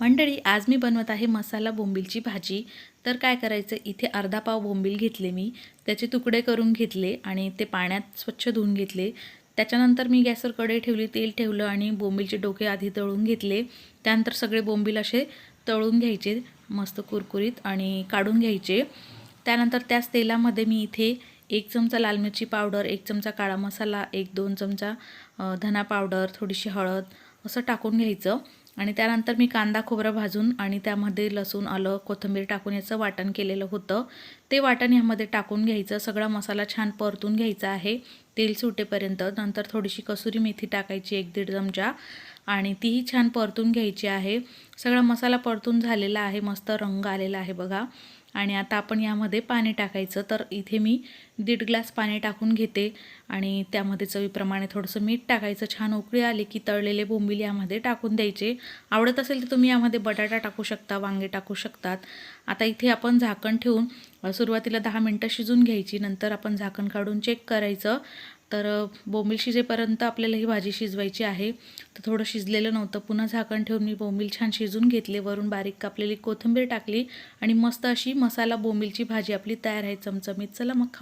मंडळी, आज मी बनवत आहे मसाला बोंबीलची भाजी. तर काय करायचं, इथे अर्धा पाव बोंबील घेतले मी, त्याचे तुकडे करून घेतले आणि ते पाण्यात स्वच्छ धुवून घेतले. त्याच्यानंतर मी गॅसवर कढई ठेवली, तेल ठेवलं आणि बोंबीलचे डोके आधी तळून घेतले. त्यानंतर सगळे बोंबील असे तळून घ्यायचे मस्त कुरकुरीत आणि काढून घ्यायचे. त्यानंतर त्याच तेलामध्ये मी इथे 1 चमचा लाल मिरची पावडर, 1 चमचा काळा मसाला, 1-2 चमचा धना पावडर, थोडीशी हळद असं टाकून घ्यायचं. आणि त्यानंतर मी कांदा खोबरं भाजून आणि त्यामध्ये लसूण, आलं, कोथिंबीर टाकून याचं वाटण केलेलं होतं. ते वाटण ह्यामध्ये टाकून घ्यायचं. सगळा मसाला छान परतून घ्यायचा आहे तेल सुटेपर्यंत. नंतर थोडीशी कसुरी मेथी टाकायची 1-1.5 चमचा आणि तीही छान परतून घ्यायची आहे. सगळा मसाला परतून झालेला आहे, मस्त रंग आलेला आहे बघा. आणि आता आपण यामध्ये पाणी टाकायचं. तर इथे मी 1.5 ग्लास पाणी टाकून घेते आणि त्यामध्ये चवीप्रमाणे थोडंसं मीठ टाकायचं. छान उकळी आली की तळलेले बोंबील यामध्ये टाकून द्यायचे. आवडत असेल तर तुम्ही यामध्ये बटाटा टाकू शकता, वांगे टाकू शकतात. आता इथे आपण झाकण ठेवून सुरुवातीला 10 मिनटं शिजून घ्यायची. नंतर आपण झाकण काढून चेक करायचं. तर बोंबील शिजेपर्यंत आपल्याला ही भाजी शिजवायची आहे. तर थोडं शिजलेलं नव्हतं, पुन्हा झाकण ठेवून मी बोंबील छान शिजून घेतले. वरून बारीक कापलेली कोथिंबीर टाकली आणि मस्त अशी मसाला बोंबीलची भाजी आपली तयार आहे चमचमीत. चला मग खाऊन